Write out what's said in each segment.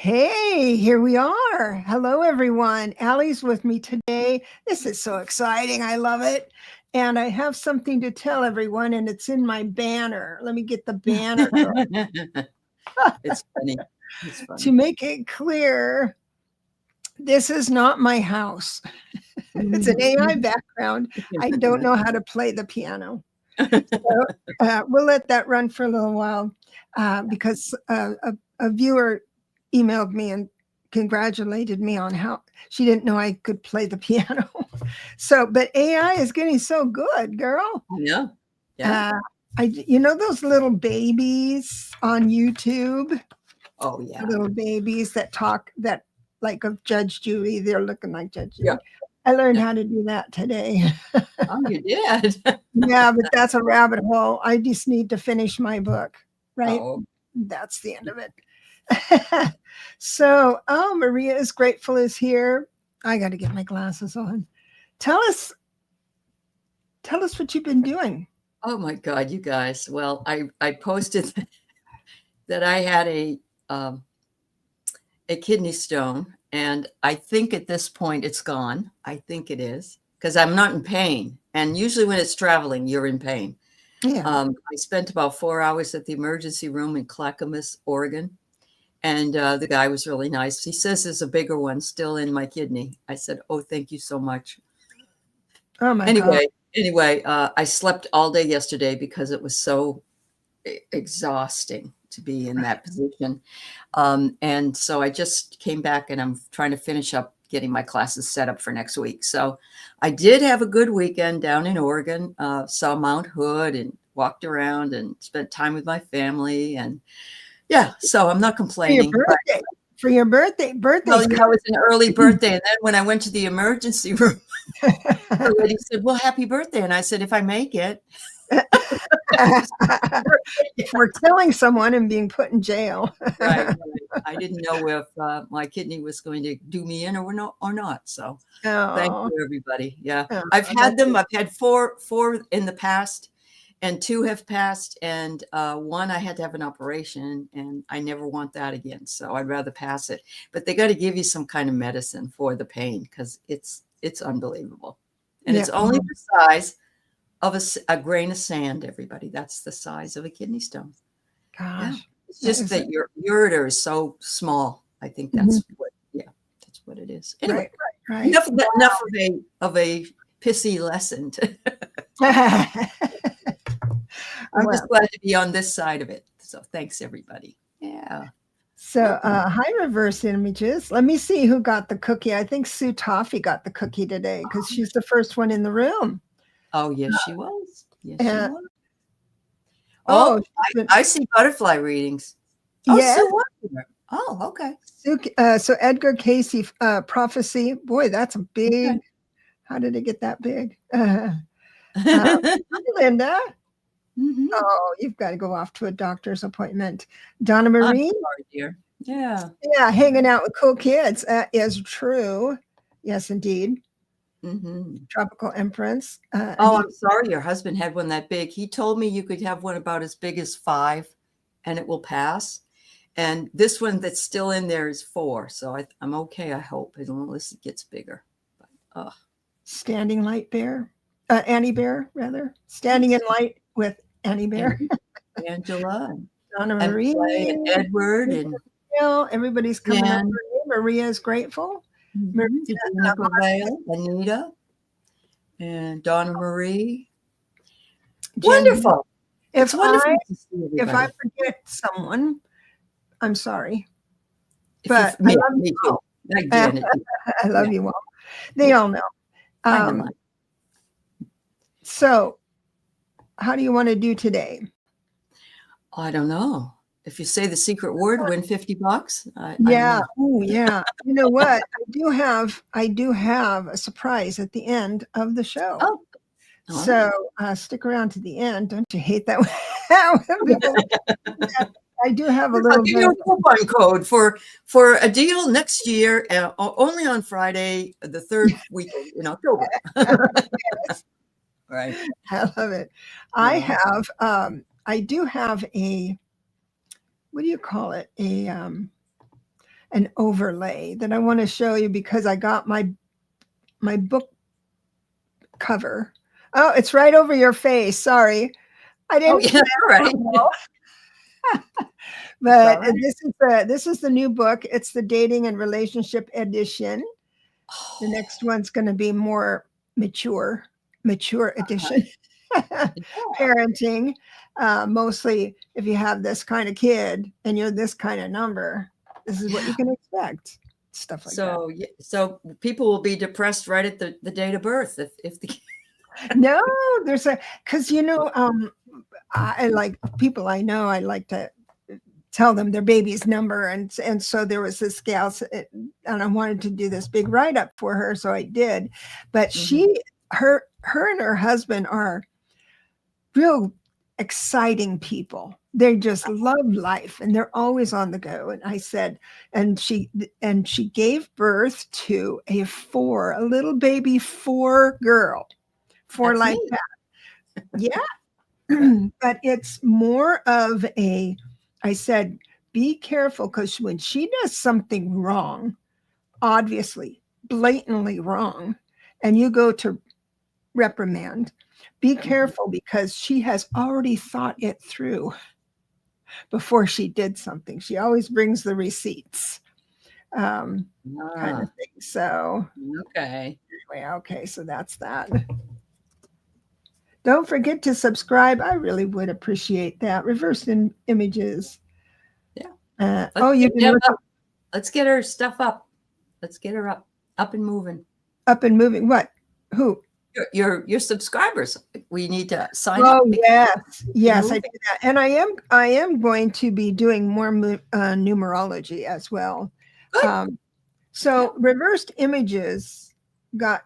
Hey, here we are. Hello, everyone. Aley's with me today. This is so exciting. I love it. And I have something to tell everyone, and it's in my banner. Let me get the banner. It's funny. It's To funny. make it clear, this is not my house. It's an AI background. I don't know how to play the piano. So we'll let that run for a little while because a viewer emailed me and congratulated me on how she didn't know I could play the piano. So, but AI is getting so good, girl. Yeah. Yeah. You know those little babies on YouTube? Oh, yeah. Little babies that talk that like of Judge Judy. They're looking like Judge Judy. Yeah. I learned Yeah. how to do that today. Oh, you did. Yeah, but that's a rabbit hole. I just need to finish my book, right? Oh, That's the end of it. So, Maria is Grateful is here. I got to get my glasses on. Tell us what you've been doing. oh my God, you guys. Well, I posted that I had a kidney stone, and I think at this point it's gone. I think it is because I'm not in pain. And usually when it's traveling, you're in pain. Yeah. I spent about 4 hours at the emergency room in Clackamas, Oregon. And the guy was really nice. He says there's a bigger one still in my kidney. I said, "Oh, thank you so much." Oh my God. Anyway, I slept all day yesterday because it was so exhausting to be in that position. And so I just came back and I'm trying to finish up getting my classes set up for next week. So I did have a good weekend down in Oregon, saw Mount Hood and walked around and spent time with my family. And yeah, so I'm not complaining. For your birthday. Well, it was an early birthday. And then when I went to the emergency room, the lady said, "Well, happy birthday." And I said, "If I make it." If we're killing someone and being put in jail. Right. I didn't know if my kidney was going to do me in or not. So thank you, everybody. Yeah. I've had them. I've had four in the past, and 2 have passed. And one I had to have an operation, and I never want that again. So I'd rather pass it. But they got to give you some kind of medicine for the pain because it's unbelievable. And it's only the size of a grain of sand, everybody. That's the size of a kidney stone. Gosh. Yeah. It's just that your ureter is so small. I think that's that's what it is. Anyway, right. Enough of a pissy lesson. I'm just glad to be on this side of it. So thanks, everybody. Yeah. So hi, reverse images. Let me see who got the cookie. I think Sue Toffee got the cookie today because she's the first one in the room. Oh, yes, she was. Yes, she was. Oh, I see butterfly readings. Oh, yes. Oh, okay. So Edgar Casey, prophecy. Boy, that's a big. Okay. How did it get that big? Linda. Mm-hmm. Oh, you've got to go off to a doctor's appointment. Donna Marie. I'm sorry, dear. Yeah. Yeah, hanging out with cool kids. That is true. Yes, indeed. Mm-hmm. Tropical Empress. I'm sorry your husband had one that big. He told me you could have one about as big as 5 and it will pass. And this one that's still in there is 4. So I'm okay, I hope, unless it gets bigger. But, Standing Light Bear. Annie Bear, rather. Standing in Light with Annie Bear. Angela. And Donna Marie. And Edward. And everybody's coming over. Maria is Grateful. Anita. And Donna Marie. Wonderful. If I forget someone, I'm sorry. But I love you all. I love you all. They all know. So, how do you want to do today? I don't know. If you say the secret word, win $50. Yeah. Oh, yeah. You know what? I do have a surprise at the end of the show. Oh. So stick around to the end. Don't you hate that? I do have a little. I'll give you a coupon code for a deal next year, only on Friday, the 3rd week in October. Yes. Right. I love it. Yeah. I do have a, what do you call it? an overlay that I want to show you because I got my book cover. Oh, it's right over your face. Sorry. I didn't. Oh, yeah, all right. But right. this is the new book. It's the dating and relationship edition. The next one's going to be more mature edition. Parenting. Mostly if you have this kind of kid and you're this kind of number, this is what you can expect. Stuff like that. So people will be depressed right at the date of birth if the No, there's because I like people I know, I like to tell them their baby's number, and so there was this gal, and I wanted to do this big write-up for her, so I did. But her and her husband are real exciting people. They just love life and they're always on the go. And I said, and she gave birth to a little baby 4 girl. For like neat. that. Yeah. But it's more of I said, be careful, because when she does something wrong, obviously, blatantly wrong, and you go to reprimand, be careful, because she has already thought it through before she did something. She always brings the receipts, kind of thing. So, okay. Anyway, okay, so that's that. Don't forget to subscribe. I really would appreciate that. Reverse images. Yeah. Let's get her stuff up. Let's get her up and moving. Up and moving. What? Who? Your subscribers. We need to sign up. Oh, yes, I do that. And I am going to be doing more numerology as well. So reversed images got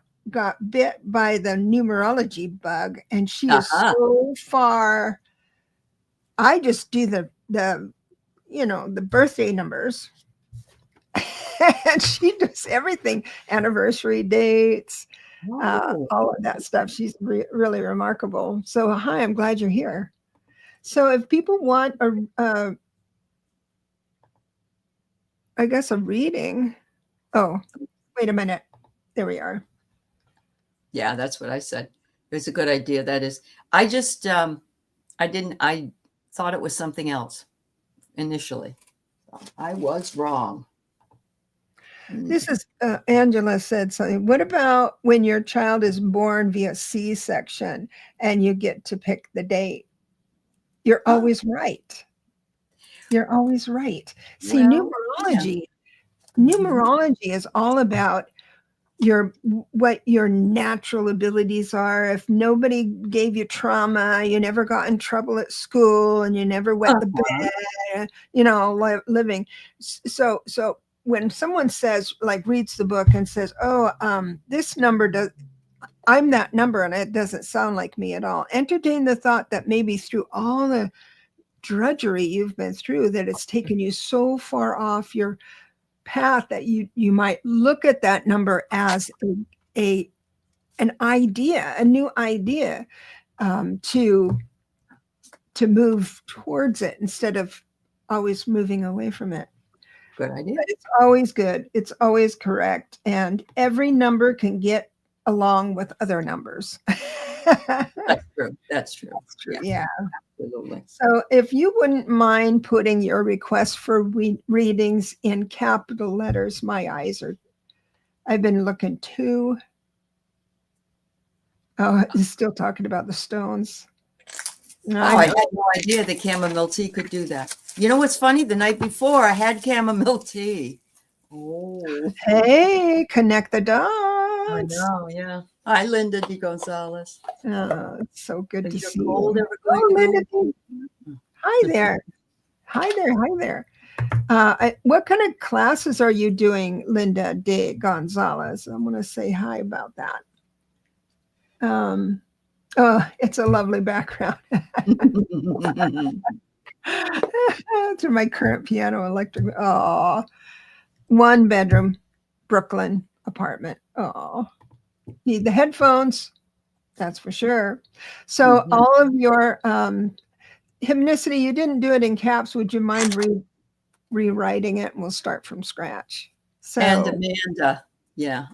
bit by the numerology bug, and she is so far. I just do the birthday numbers, and she does everything, anniversary dates, all of that stuff. She's really remarkable. So hi, I'm glad you're here. So if people want a reading. Oh, wait a minute. There we are. Yeah, that's what I said. It's a good idea. That is, I just, I thought it was something else initially. I was wrong. This is, Angela said something. What about when your child is born via C-section and you get to pick the date? You're always right. You're always right. See, numerology is all about what your natural abilities are. If nobody gave you trauma, you never got in trouble at school, and you never wet the bed, living. So when someone says, like, reads the book and says, this number I'm that number and it doesn't sound like me at all, entertain the thought that maybe through all the drudgery you've been through, that it's taken you so far off your path that you might look at that number as an idea, a new idea, to move towards it instead of always moving away from it. Good idea. But it's always good. It's always correct. And every number can get along with other numbers. That's true. Yeah. Absolutely. So if you wouldn't mind putting your request for readings in capital letters, I've been looking too. Oh, he's still talking about the stones. I had no idea that chamomile tea could do that. You know what's funny? The night before I had chamomile tea. Oh. Hey, connect the dots. I know, yeah. Hi, Linda D. Gonzalez. Oh, it's so good to see you. Linda D. Hi there. Hi there. What kind of classes are you doing, Linda D. Gonzalez? I'm going to say hi about that. It's a lovely background. To my current piano electric. Oh, 1-bedroom Brooklyn apartment. Oh, need the headphones. That's for sure. So all of your hymnicity, you didn't do it in caps. Would you mind rewriting it and we'll start from scratch. So, and Amanda,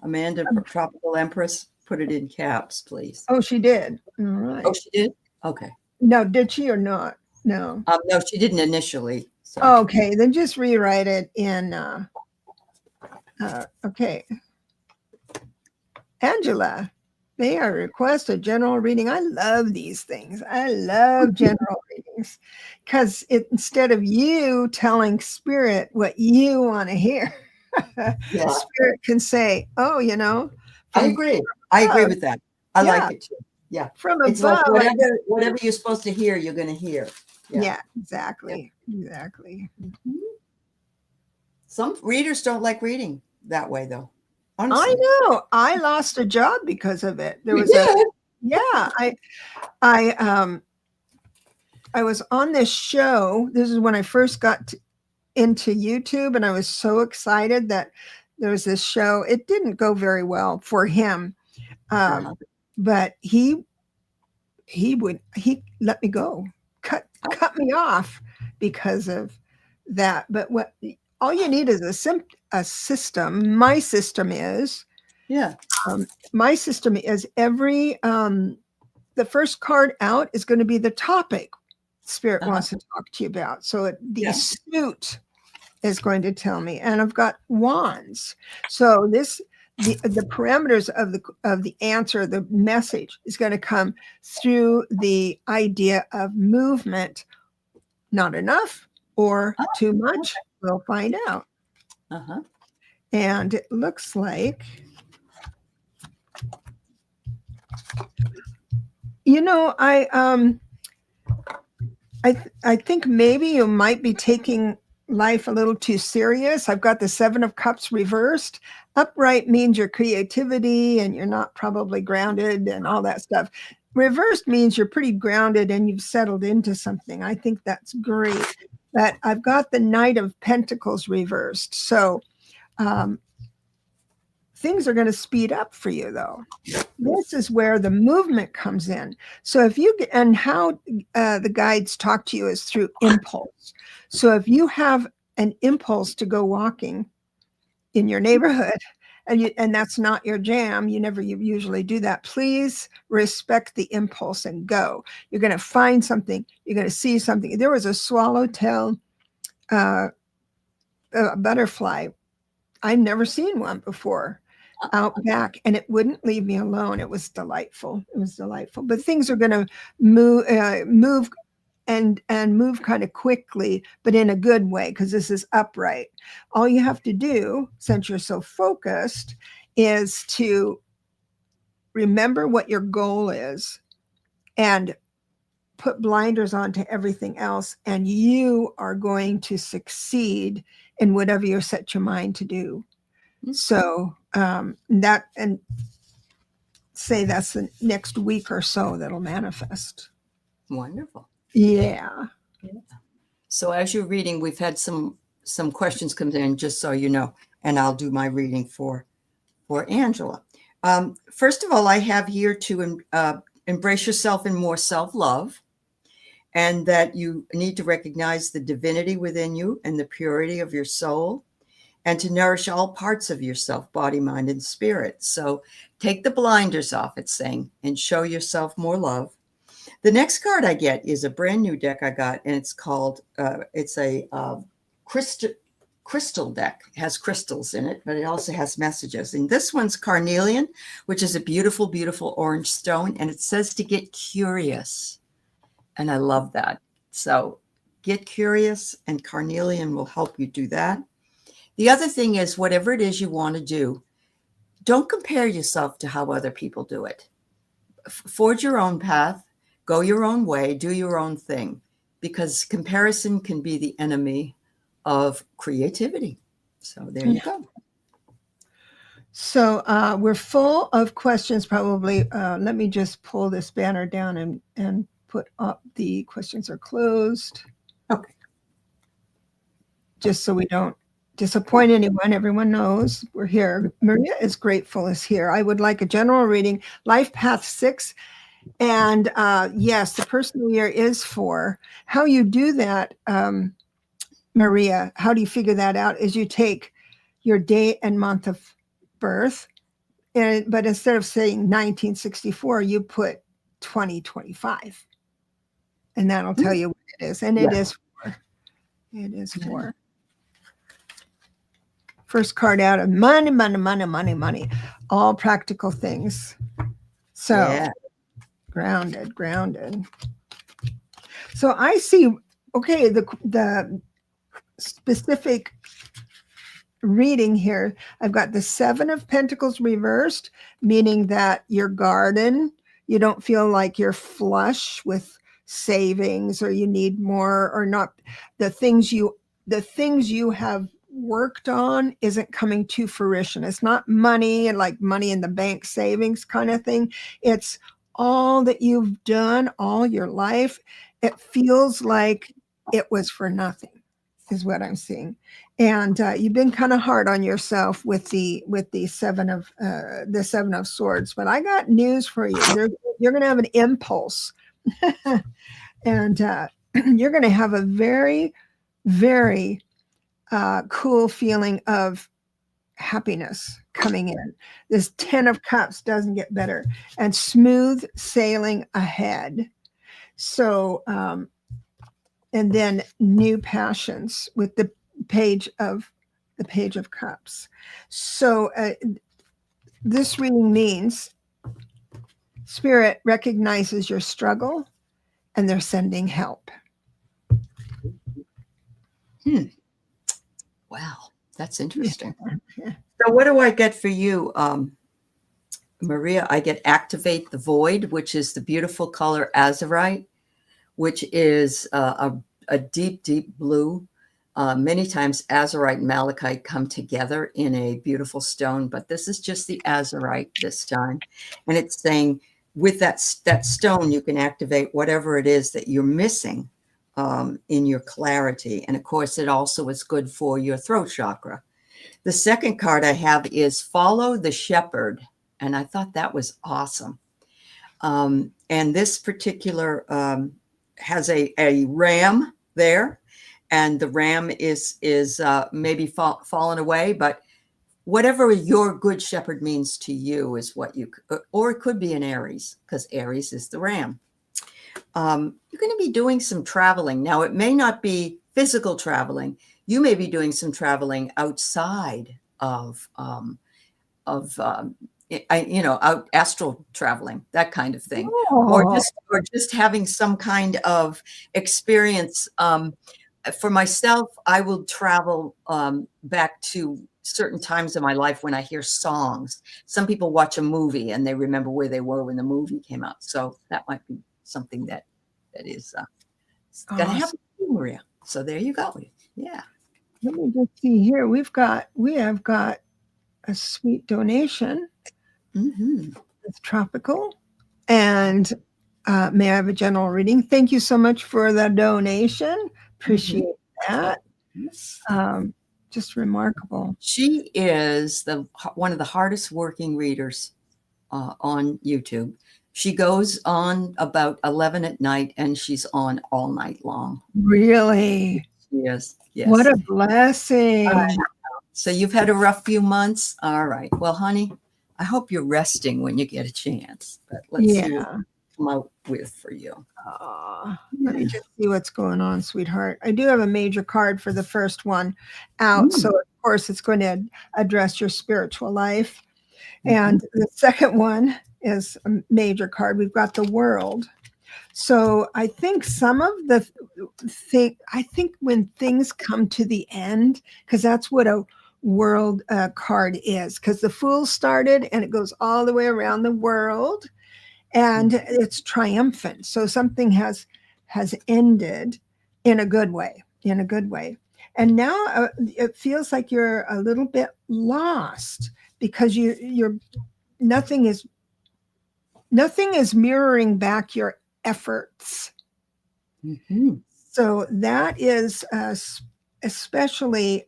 Amanda, Tropical Empress, put it in caps, please. Oh, she did. All right. Oh, she did? Okay. No, did she or not? No. No, she didn't initially. So. Okay, then just rewrite it in. Okay. Angela, may I request a general reading? I love these things. I love general readings because instead of you telling Spirit what you want to hear, Spirit can say, oh, I agree. I agree with that. I like it too. Yeah. From it's above. Like whatever you're supposed to hear, you're going to hear. Yeah, exactly. Yeah. Exactly. Mm-hmm. Some readers don't like reading that way, though. Honestly. I know. I lost a job because of it. There was I was on this show. This is when I first got into YouTube, and I was so excited that there was this show. It didn't go very well for him, but he let me go, cut me off because of that. But all you need is a system. My system is my system is every the first card out is going to be the topic Spirit wants to talk to you about. So the suit is going to tell me, and I've got wands. So the parameters of the answer, the message is going to come through the idea of movement. Not enough or too much. We'll find out. And it looks like, I think maybe you might be taking life a little too serious. I've got the 7 of Cups reversed. Upright means your creativity and you're not probably grounded and all that stuff. Reversed means you're pretty grounded and you've settled into something. I think that's great. But I've got the Knight of Pentacles reversed. So things are going to speed up for you, though. This is where the movement comes in. So and how the guides talk to you is through impulse. So if you have an impulse to go walking in your neighborhood and that's not your jam, you usually do that, please respect the impulse and go. You're going to find something. You're going to see something. There was a swallowtail butterfly. I'd never seen one before out back, and it wouldn't leave me alone. It was delightful. But things are going to move and move kind of quickly, but in a good way, because this is upright. All you have to do, since you're so focused, is to remember what your goal is and put blinders onto everything else, and you are going to succeed in whatever you set your mind to do. So say that's the next week or so that'll manifest. Wonderful. Yeah. So as you're reading, we've had some questions come in, just so you know, and I'll do my reading for Angela. First of all, I have here to embrace yourself in more self-love, and that you need to recognize the divinity within you and the purity of your soul, and to nourish all parts of yourself, body, mind, and spirit. So take the blinders off, it's saying, and show yourself more love. The next card I get is a brand new deck I got, and it's called, it's a crystal deck. It has crystals in it, but it also has messages. And this one's carnelian, which is a beautiful, beautiful orange stone. And it says to get curious. And I love that. So get curious, and carnelian will help you do that. The other thing is, whatever it is you want to do, don't compare yourself to how other people do it. Forge your own path, go your own way, do your own thing, because comparison can be the enemy of creativity. So there you go. So we're full of questions, probably. Let me just pull this banner down and put up the questions are closed. Okay. Just so we don't disappoint anyone. Everyone knows we're here. Maria is grateful is here. I would like a general reading, Life Path 6. And yes, the personal year is 4. How you do that, Maria, how do you figure that out? Is you take your date and month of birth, but instead of saying 1964, you put 2025. And that'll tell you what it is. And it is for. It is for. First card out of money, money, money, money, money. All practical things. So grounded, grounded. So I see, okay, the specific reading here, I've got the 7 of Pentacles reversed, meaning that your garden, you don't feel like you're flush with savings or you need more or not. The things you have worked on isn't coming to fruition. It's not money and like money in the bank savings kind of thing. It's all that you've done all your life. It feels like it was for nothing, is what I'm seeing. And you've been kind of hard on yourself with the 7 of Swords. But I got news for you. You're going to have an impulse, and you're going to have a very, very cool feeling of happiness coming in. This 10 of Cups doesn't get better, and smooth sailing ahead. So, and then new passions with the Page of Cups. So this reading means Spirit recognizes your struggle and they're sending help. Wow, that's interesting. So what do I get for you, Maria? I get Activate the Void, which is the beautiful color Azurite, which is a deep, deep blue. Many times Azurite and Malachite come together in a beautiful stone, but this is just the Azurite this time. And it's saying with that stone, you can activate whatever it is that you're missing in your clarity. And of course, it also is good for your throat chakra. The second card I have is Follow the Shepherd. And I thought that was awesome. And this particular has a ram there. And the ram is maybe fallen away, but whatever your good shepherd means to you is what you, or it could be an Aries, because Aries is the ram. You're going to be doing some traveling. Now, it may not be physical traveling. You may be doing some traveling outside of out astral traveling, that kind of thing, or just having some kind of experience. For myself, I will travel back to certain times in my life when I hear songs. Some people watch a movie and they remember where they were when the movie came out. So that might be something that is going to happen to you, Maria. So there you go. Yeah. Let me just see here. We have got a sweet donation. It's tropical. And may I have a general reading? Thank you so much for the donation. Appreciate that. Just remarkable. She is one of the hardest working readers on YouTube. She goes on about 11 at night and she's on all night long. Really? She is. Yes. What a blessing. So you've had a rough few months. All right. Well, honey, I hope you're resting when you get a chance. But let's see what I come out with for you. Let me just see what's going on, sweetheart. I do have a major card for the first one out. So, of course, it's going to address your spiritual life. And the second one is a major card. We've got the World. So I think some of the I think when things come to the end, because that's what a World card is, because the Fool started and it goes all the way around the world and it's triumphant. So something has ended in a good way, And now it feels like you're a little bit lost because you're nothing is mirroring back your efforts. So that is especially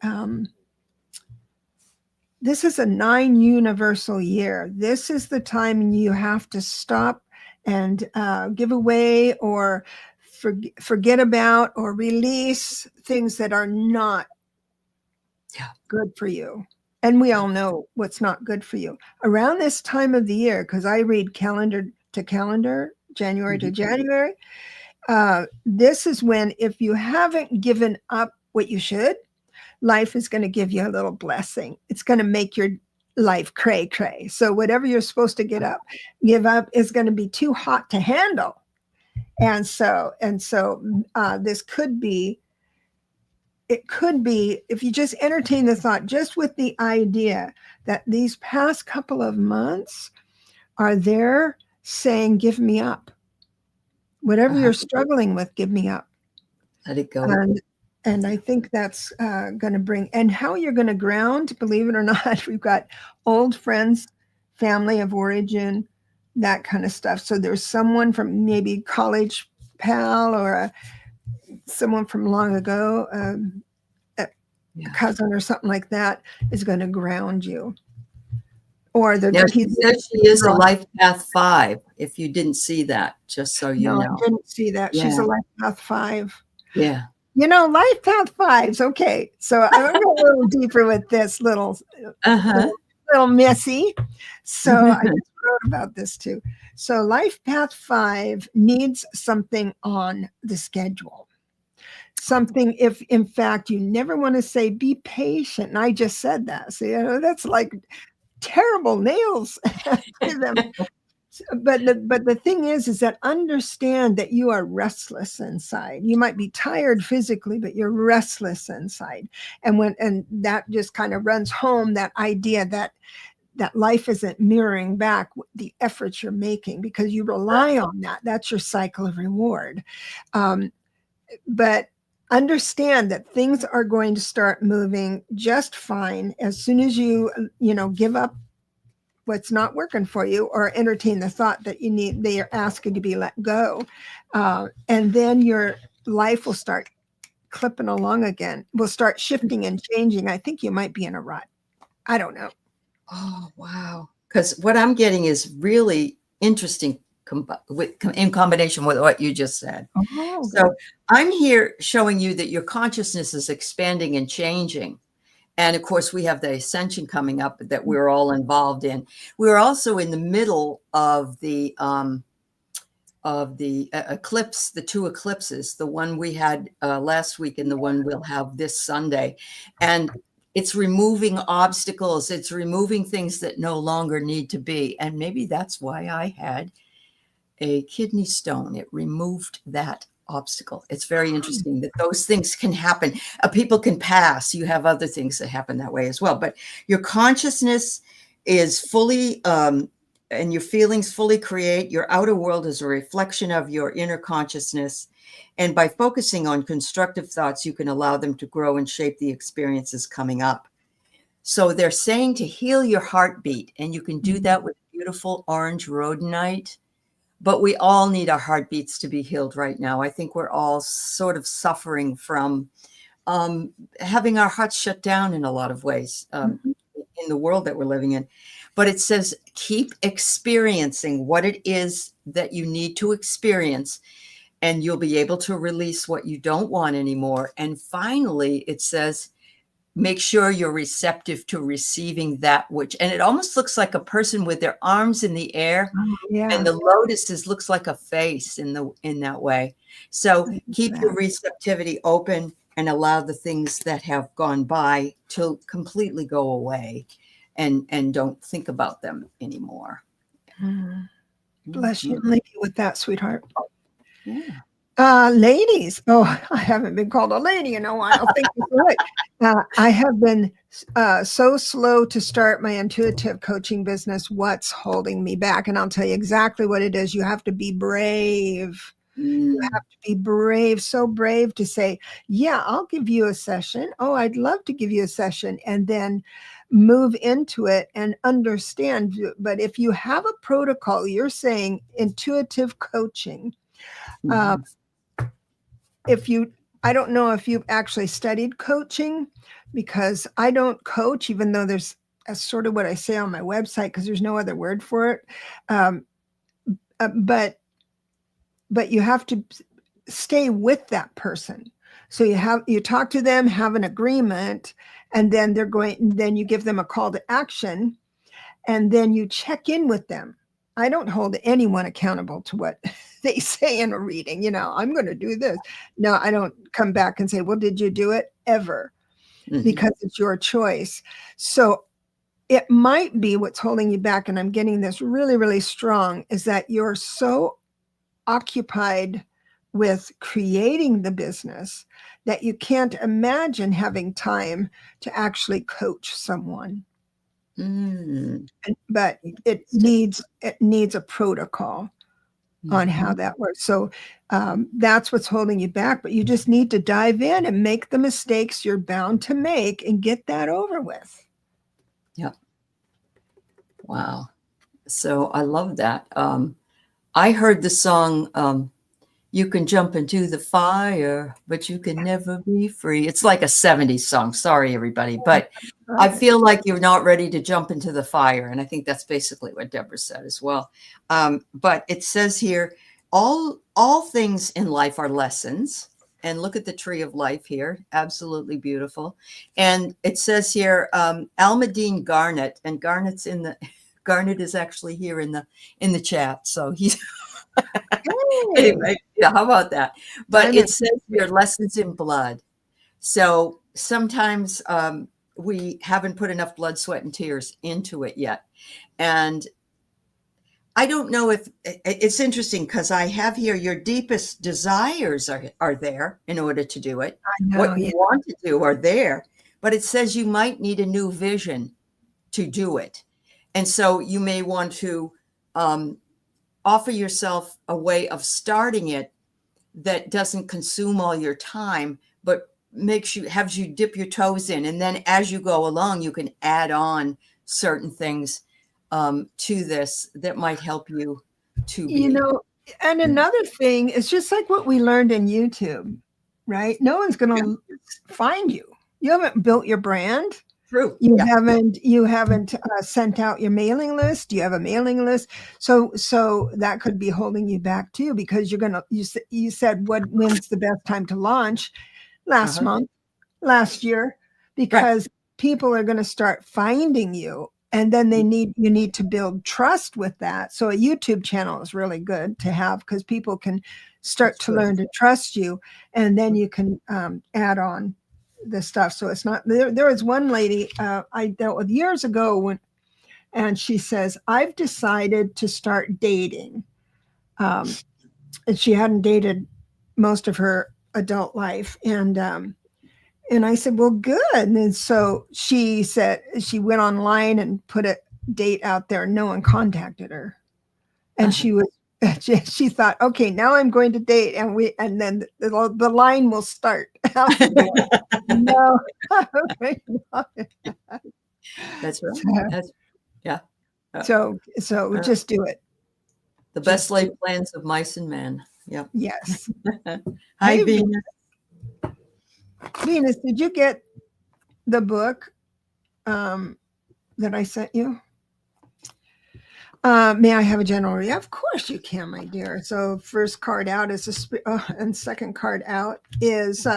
this is a 9 universal year. This is the time you have to stop and give away or forget about or release things that are not good for you. And we all know what's not good for you. Around this time of the year, because I read calendar to calendar, January to January, this is when, if you haven't given up what you should, life is going to give you a little blessing. It's going to make your life cray cray. So whatever you're supposed to give up is going to be too hot to handle. And so this could be, it could be, if you just entertain the thought, just with the idea that these past couple of months are there saying, give me up. Whatever you're struggling with, give me up. Let it go. And I think that's going to bring, and how you're going to ground, believe it or not, we've got old friends, family of origin, that kind of stuff. So there's someone from maybe college pal or someone from long ago, a cousin or something like that is going to ground you. Or she said she is a life path 5. If you didn't see that, just so you know. I didn't see that. She's a life path 5. Yeah. You know, life path 5s. Okay. So I'm going to go a little deeper with this little messy. So I just wrote about this too. So life path 5 needs something on the schedule. Something, if in fact you never want to say, be patient. And I just said that. So, that's like terrible nails to them. But the thing is that understand that you are restless inside. You might be tired physically, but you're restless inside. And that just kind of runs home that idea that life isn't mirroring back the efforts you're making, because you rely on that. That's your cycle of reward. But understand that things are going to start moving just fine as soon as you give up what's not working for you, or entertain the thought that they are asking to be let go. And then your life will start clipping along again. Will start shifting and changing. I think you might be in a rut. I don't know. Oh, wow. Because what I'm getting is really interesting in combination with what you just said. So I'm here showing you that your consciousness is expanding and changing. And of course, we have the ascension coming up that we're all involved in. We're also in the middle of the eclipse, the 2 eclipses, the one we had last week and the one we'll have this Sunday. And it's removing obstacles. It's removing things that no longer need to be. And maybe that's why I had a kidney stone. It removed that obstacle. It's very interesting that those things can happen. People can pass. You have other things that happen that way as well. But your consciousness is fully, and your feelings fully create. Your outer world is a reflection of your inner consciousness. And by focusing on constructive thoughts, you can allow them to grow and shape the experiences coming up. So they're saying to heal your heartbeat, and you can do that with beautiful orange rhodonite. But we all need our heartbeats to be healed right now. I think we're all sort of suffering from having our hearts shut down in a lot of ways in the world that we're living in. But it says, keep experiencing what it is that you need to experience, and you'll be able to release what you don't want anymore. And finally, it says, make sure you're receptive to receiving that which, and it almost looks like a person with their arms in the air, and the lotus looks like a face in that way. So keep your receptivity open and allow the things that have gone by to completely go away, and don't think about them anymore. Bless you and leave you with that, sweetheart. Yeah. Ladies, I haven't been called a lady in a while. Thank you for it. I have been so slow to start my intuitive coaching business. What's holding me back? And I'll tell you exactly what it is. You have to be brave. You have to be brave, so brave to say, yeah, I'll give you a session. Oh, I'd love to give you a session. And then move into it and understand. But if you have a protocol, you're saying intuitive coaching. I don't know if you've actually studied coaching, because I don't coach, even though that's sort of what I say on my website, because there's no other word for it. But you have to stay with that person. So you talk to them, have an agreement, and then then you give them a call to action, and then you check in with them. I don't hold anyone accountable to what they say in a reading. I'm going to do this. No, I don't come back and say, well, did you do it? Ever. Because it's your choice. So it might be what's holding you back, and I'm getting this really, really strong, is that you're so occupied with creating the business that you can't imagine having time to actually coach someone. But it needs a protocol on how that works. So that's what's holding you back, but you just need to dive in and make the mistakes you're bound to make and get that over with. Yep. Wow. So I love that. I heard the song, you can jump into the fire, but you can never be free. It's like a 70s song. Sorry, everybody. But I feel like you're not ready to jump into the fire. And I think that's basically what Debra said as well. But it says here, all things in life are lessons. And look at the tree of life here. Absolutely beautiful. And it says here, Almadine Garnett, and Garnett is actually here in the chat. So he's anyway, yeah, how about that? But it says here, lessons in blood. So sometimes we haven't put enough blood, sweat, and tears into it yet. And I don't know if it's interesting, because I have here your deepest desires are there in order to do it. What you want to do are there, but it says you might need a new vision to do it. And so you may want to offer yourself a way of starting it that doesn't consume all your time, but has you dip your toes in. And then as you go along, you can add on certain things to this that might help you to be. And another thing is just like what we learned in YouTube, right? No one's going to find you. You haven't built your brand. True. You haven't sent out your mailing list. Do you have a mailing list? So that could be holding you back too, because you said when's the best time to launch? Last month, last year, because people are going to start finding you, and then you need to build trust with that. So a YouTube channel is really good to have, because people can start to learn to trust you, and then you can add on the stuff. So it's not there was one lady I dealt with years ago and she says, I've decided to start dating. And she hadn't dated most of her adult life. And I said, well, good. And so she said, she went online and put a date out there. No one contacted her. And she thought, okay, now I'm going to date, and then the line will start. No. That's right. So just do it. The best laid plans of mice and men. Yep. Yes. Hi, Venus. Venus, did you get the book that I sent you? May I have a general read? Of course you can, my dear. So first card out is and second card out is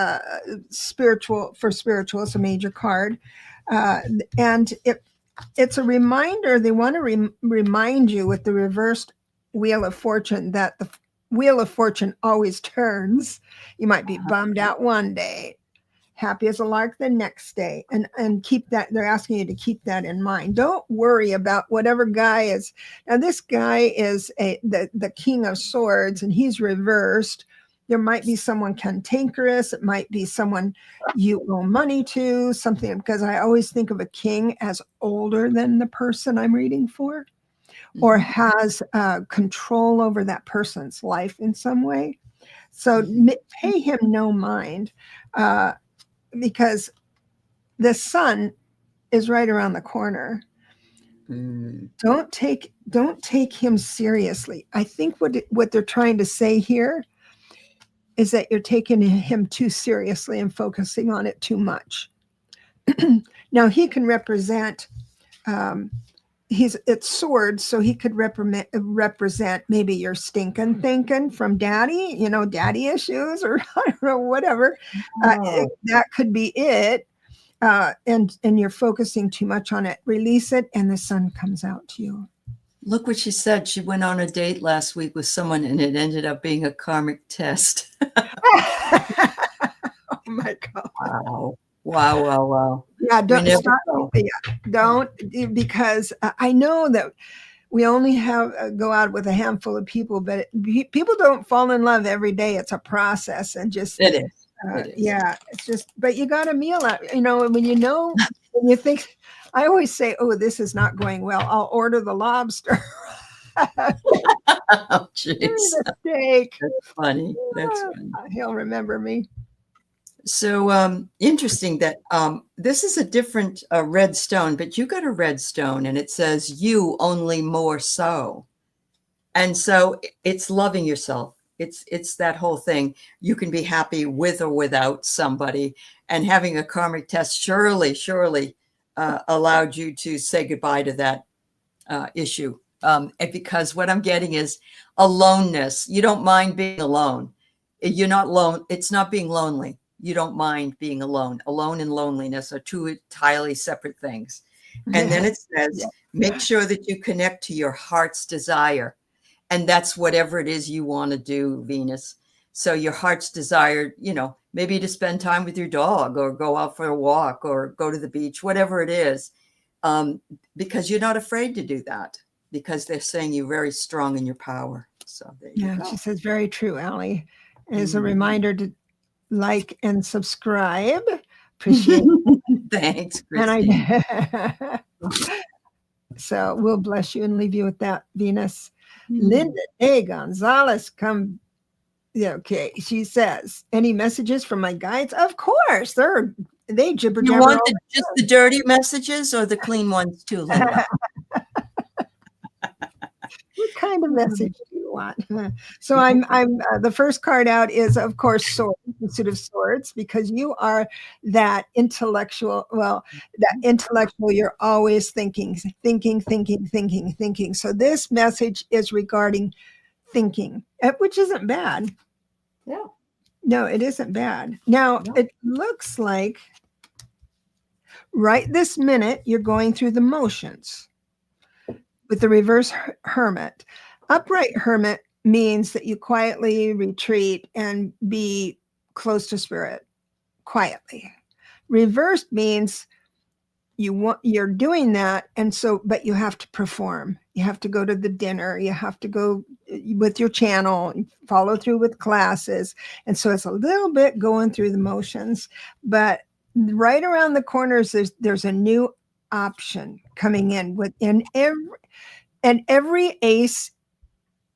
spiritual. For spiritual, it's a major card, and it's a reminder. They want to remind you with the reversed Wheel of Fortune that the Wheel of Fortune always turns. You might be bummed out one day, happy as a lark the next day, and keep that. They're asking you to keep that in mind. Don't worry about whatever guy is. Now this guy is the King of Swords, and he's reversed. There might be someone cantankerous. It might be someone you owe money to, something, because I always think of a king as older than the person I'm reading for, or has control over that person's life in some way. So pay him no mind. Because the sun is right around the corner. Don't take him seriously. I think what they're trying to say here is that you're taking him too seriously and focusing on it too much. Now he can represent it's swords, so he could represent maybe your stinking thinking from daddy, daddy issues, or I don't know, whatever. That could be it. And you're focusing too much on it. Release it, and the sun comes out to you. Look what she said. She went on a date last week with someone, and it ended up being a karmic test. Oh my God! Wow. Yeah, don't, because I know that we only go out with a handful of people, but people don't fall in love every day. It's a process, and just it is. Yeah, it's just, but you got a meal out, when you think, I always say, oh, this is not going well, I'll order the lobster. Oh, jeez. Steak. That's funny. He'll remember me. So interesting that this is a different red stone, but you got a red stone and it says you only more so. And so it's loving yourself. It's that whole thing. You can be happy with or without somebody, and having a karmic test surely allowed you to say goodbye to that issue. Because what I'm getting is aloneness. You don't mind being alone. You're not alone. It's not being lonely. You don't mind being alone. Alone and loneliness are two entirely separate things. And then it says, make sure that you connect to your heart's desire. And that's whatever it is you want to do, Venus. So your heart's desire, maybe to spend time with your dog, or go out for a walk, or go to the beach, whatever it is, because you're not afraid to do that, because they're saying you're very strong in your power. So there you go. She says, very true, Aley. As a reminder to like and subscribe. Appreciate it. Thanks, Christine. So we'll bless you and leave you with that, Venus. Linda A. Gonzalez, come. Okay, she says, any messages from my guides? Of course, they jibber jabber. You want just the dirty messages or the clean ones too, Linda? What kind of message do you want? So I'm the first card out is, of course, swords, the suit of swords, because you are that intellectual. Well, that intellectual, you're always thinking. So this message is regarding thinking, which isn't bad. Yeah. No, it isn't bad. Now, it looks like right this minute you're going through the motions. With the reverse hermit. Upright hermit means that you quietly retreat and be close to spirit quietly. Reversed means you're doing that, but you have to perform. You have to go to the dinner. You have to go with your channel, follow through with classes. And so it's a little bit going through the motions, but right around the corners, there's a new option coming in every ace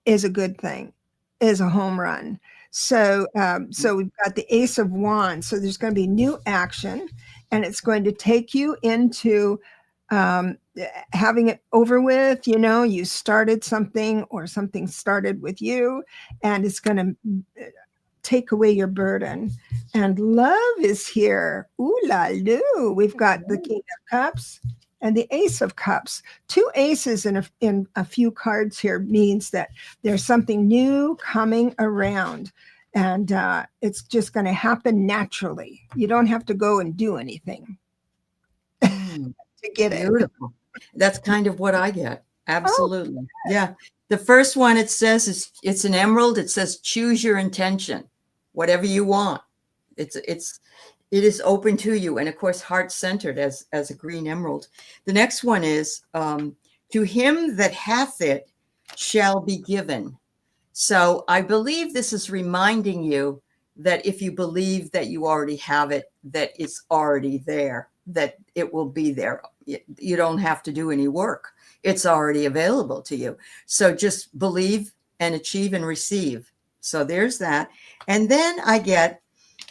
is a good thing, is a home run. So we've got the Ace of Wands. So there's going to be new action, and it's going to take you into having it over with. You started something, or something started with you, and it's going to take away your burden. And love is here. Ooh la loo. We've got the King of Cups and the Ace of Cups. Two aces in a few cards here means that there's something new coming around, and it's just going to happen naturally. You don't have to go and do anything to get it. Beautiful. That's kind of what I get. Absolutely. Yeah. The first one, it says, it's an emerald. It says, choose your intention, whatever you want. It is open to you. And of course, heart-centered as a green emerald. The next one is, to him that hath it shall be given. So I believe this is reminding you that if you believe that you already have it, that it's already there, that it will be there. You don't have to do any work. It's already available to you. So just believe and achieve and receive. So there's that. And then I get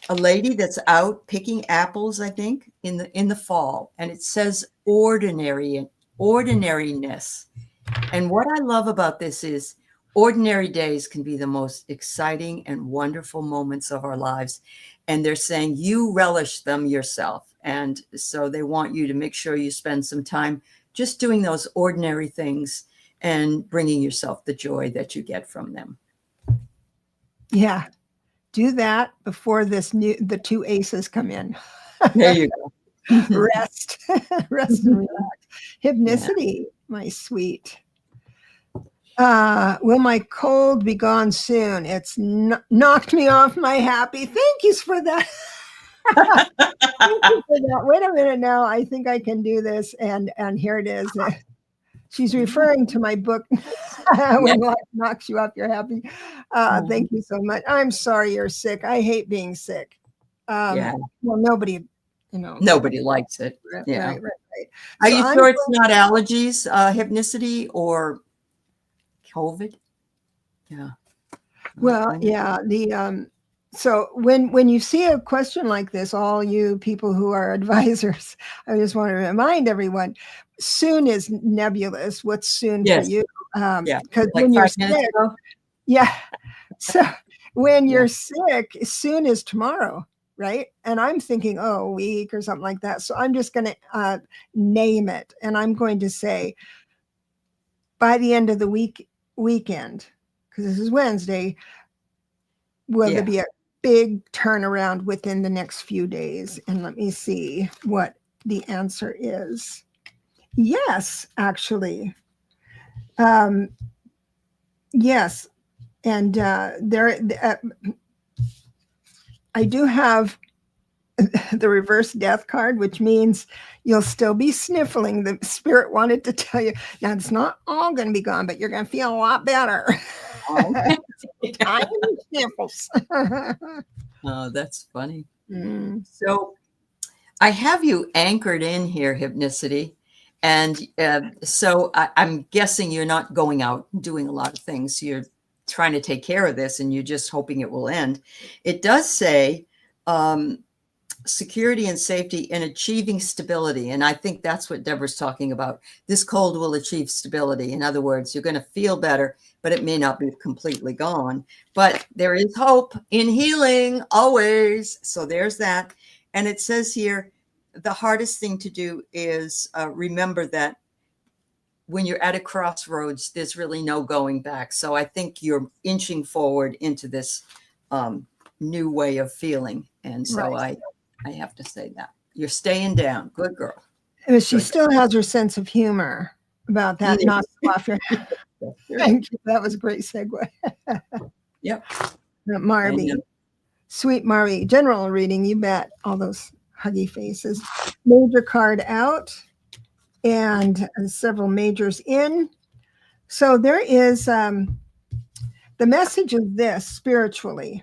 a lady that's out picking apples, I think, in the fall, and it says ordinariness. And what I love about this is ordinary days can be the most exciting and wonderful moments of our lives. And they're saying you relish them yourself. And so they want you to make sure you spend some time just doing those ordinary things and bringing yourself the joy that you get from them. Yeah. Do that before the two aces come in. There you go. Rest. Rest and relax. Hypnicity, my sweet. Will my cold be gone soon? It's knocked me off my happy. Thank you for that. Thank you for that. Wait a minute now. I think I can do this. And here it is. She's referring to my book, When Life Knocks You Off Your Happy. Thank you so much. I'm sorry you're sick. I hate being sick. Well, nobody, nobody likes it. Yeah. Right. Are you sure it's not allergies, hypnicity, or COVID? Yeah. Well, yeah. So when you see a question like this, all you people who are advisors, I just want to remind everyone, soon is nebulous. What's soon for you? Because when you're sick, so when you're sick, soon is tomorrow, right? And I'm thinking, a week or something like that. So I'm just going to name it, and I'm going to say by the end of the weekend, because this is Wednesday, will there be a big turnaround within the next few days? And let me see what the answer is. Yes, actually. Yes. And I do have the reverse death card, which means you'll still be sniffling. The spirit wanted to tell you, now it's not all going to be gone, but you're going to feel a lot better. Tiny sniffles. Oh, that's funny. So I have you anchored in here, Hypnicity. And so I'm guessing you're not going out and doing a lot of things. You're trying to take care of this and you're just hoping it will end. It does say security and safety and achieving stability. And I think that's what Debra's talking about. This cold will achieve stability. In other words, you're going to feel better, but it may not be completely gone. But there is hope in healing always. So there's that. And it says here, the hardest thing to do is remember that when you're at a crossroads, there's really no going back. So I think you're inching forward into this new way of feeling. And so I have to say that. You're staying down. Good girl. She still has her sense of humor about that. Not off your Thank you. That was a great segue. Yep. Marby. Sweet Marby. General reading, you bet. All those huggy faces. Major card out and several majors in. So there is the message of this spiritually.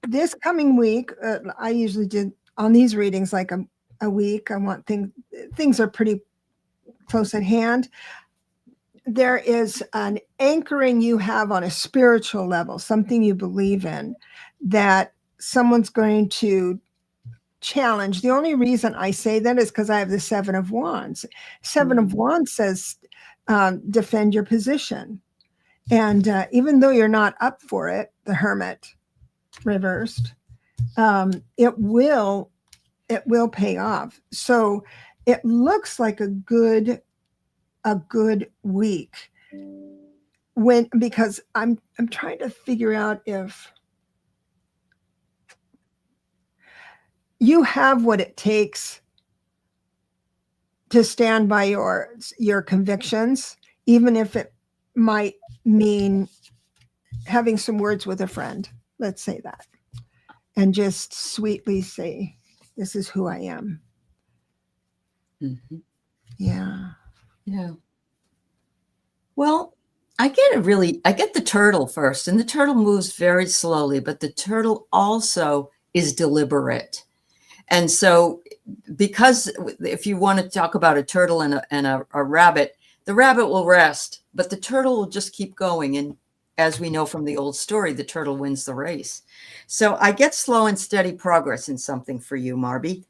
This coming week, I usually did on these readings like a week. I want things are pretty close at hand. There is an anchoring you have on a spiritual level, something you believe in, that someone's going to challenge. The only reason I say that is because I have the Seven of Wands. Seven of Wands says defend your position. And even though you're not up for it, the Hermit reversed, it will pay off. So it looks like a good week because I'm trying to figure out if you have what it takes to stand by your convictions, even if it might mean having some words with a friend. Let's say that. And just sweetly say, this is who I am. Mm-hmm. Yeah. Yeah. Well, I get the turtle first, and the turtle moves very slowly, but the turtle also is deliberate. And so because if you want to talk about a turtle and a rabbit, the rabbit will rest, but the turtle will just keep going. And as we know from the old story, the turtle wins the race. So I get slow and steady progress in something for you, Marby.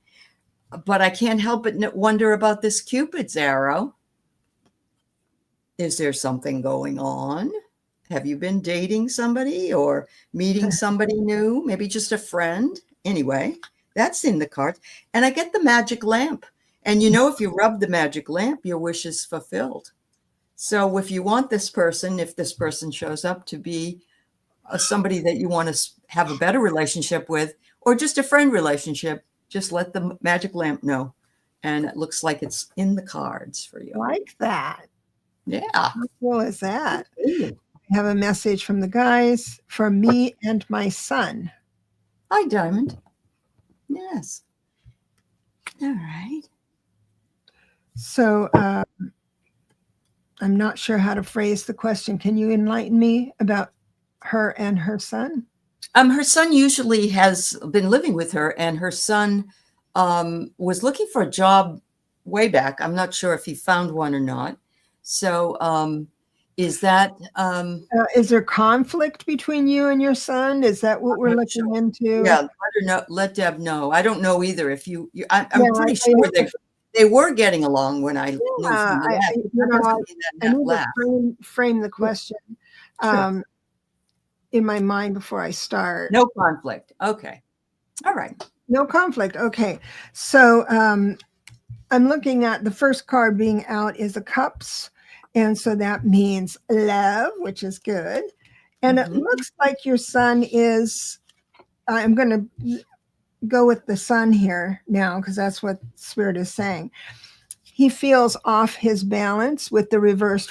But I can't help but wonder about this Cupid's arrow. Is there something going on? Have you been dating somebody or meeting somebody new? Maybe just a friend? Anyway, that's in the cards. And I get the magic lamp. And you know, if you rub the magic lamp, your wish is fulfilled. So if you want this person, if this person shows up to be somebody that you want to have a better relationship with, or just a friend relationship, just let the magic lamp know. And it looks like it's in the cards for you. Like that. Yeah. How cool is that? Ooh. I have a message from the guys for me and my son. Hi, Diamond. Yes. All right. So I'm not sure how to phrase the question. Can you enlighten me about her and her son? Her son usually has been living with her, and her son was looking for a job way back. I'm not sure if he found one or not. So is that is there conflict between you and your son? Is that what we're looking into? Yeah, let her know. Let Deb know. I don't know either. If I'm pretty sure they were getting along when I knew from the I need to frame the question in my mind before I start. No conflict. Okay. All right. No conflict. Okay. So I'm looking at the first card being out is a cups. And so that means love, which is good. And it looks like your son is, I'm going to go with the sun here now, because that's what Spirit is saying. He feels off his balance with the reversed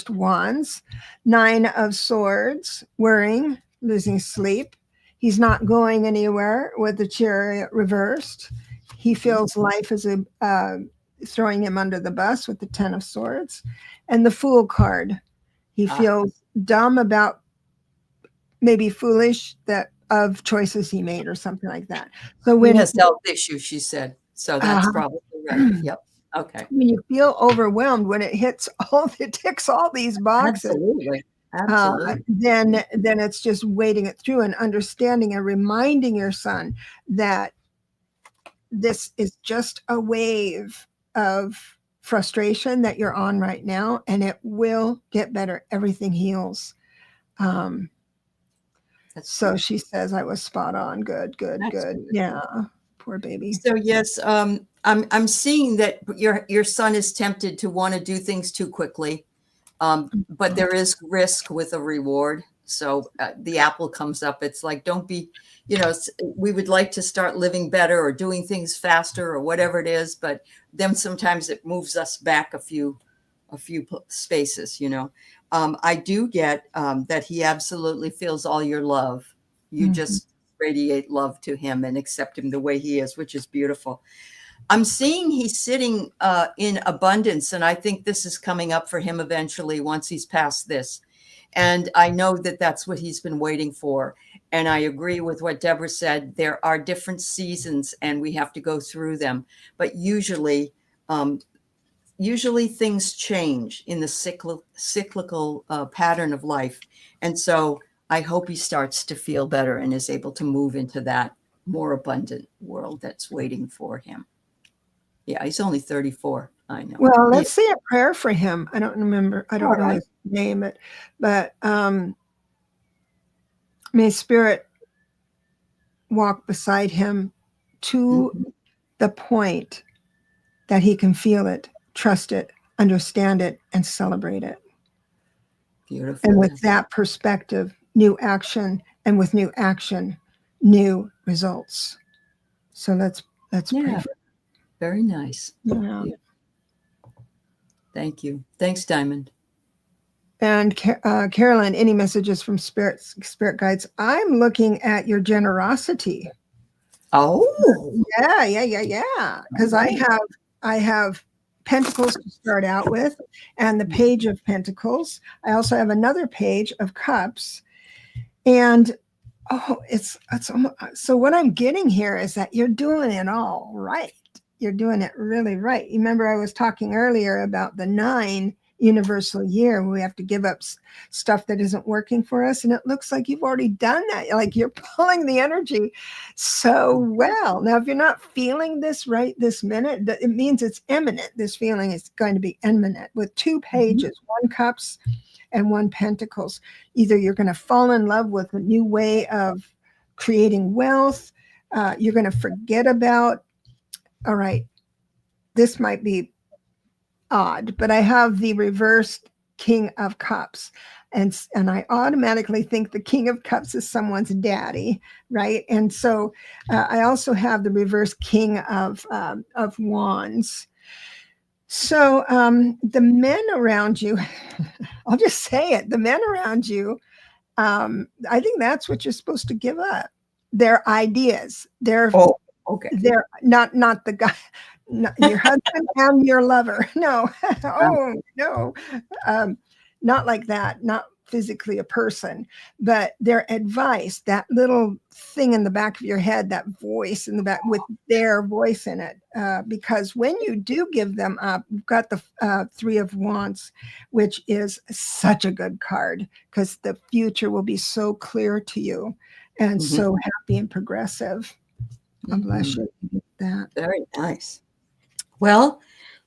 wands, 9 of swords, worrying, losing sleep. He's not going anywhere with the Chariot reversed. He feels life is throwing him under the bus with the 10 of swords, and the Fool card. He feels dumb about, maybe foolish, that of choices he made or something like that. So when he has health issues, she said. So that's probably right. Yep. Okay. When you feel overwhelmed, when it ticks all these boxes. Absolutely. Absolutely. Then it's just wading it through and understanding and reminding your son that this is just a wave of frustration that you're on right now, and it will get better. Everything heals. So she says I was spot on. Good. Yeah. Poor baby. So yes, I'm seeing that your son is tempted to want to do things too quickly, but there is risk with a reward. So the apple comes up. It's like, don't be, we would like to start living better or doing things faster or whatever it is, but then sometimes it moves us back a few spaces. I do get that he absolutely feels all your love. You just radiate love to him and accept him the way he is, which is beautiful. I'm seeing he's sitting in abundance, and I think this is coming up for him eventually once he's past this. And I know that that's what he's been waiting for. And I agree with what Debra said. There are different seasons, and we have to go through them. But usually things change in the cyclical pattern of life. And so I hope he starts to feel better and is able to move into that more abundant world that's waiting for him. Yeah, he's only 34. I know. Well, let's say a prayer for him. I don't remember. I don't know his name, but may Spirit walk beside him to the point that he can feel it, trust it, understand it, and celebrate it. Beautiful. And with that perspective, new action, and with new action, new results. So let's pray. Very nice. Yeah. Thank you. Thanks, Diamond. And Carolyn, any messages from spirit guides? I'm looking at your generosity. Oh, yeah. Because I have Pentacles to start out with, and the Page of Pentacles. I also have another page of Cups, and it's so what I'm getting here is that you're doing it all right. You're doing it really right. You remember I was talking earlier about the 9 universal year where we have to give up stuff that isn't working for us, and it looks like you've already done that. Like you're pulling the energy so well. Now, if you're not feeling this right this minute, it means it's imminent. This feeling is going to be imminent with 2 pages, 1 Cups and 1 Pentacles. Either you're going to fall in love with a new way of creating wealth. You're going to forget about, all right, this might be odd, but I have the reversed King of Cups. And I automatically think the King of Cups is someone's daddy, right? And so I also have the reverse King of Wands. So the men around you, I'll just say it, the men around you, I think that's what you're supposed to give up. Their ideas. They're not the guy, not your husband and your lover. No. Oh no. Not like that. Not physically a person, but their advice, that little thing in the back of your head, that voice in the back with their voice in it. Because when you do give them up, you've got the Three of Wands, which is such a good card because the future will be so clear to you and so happy and progressive. God bless you. That. Very nice. Well,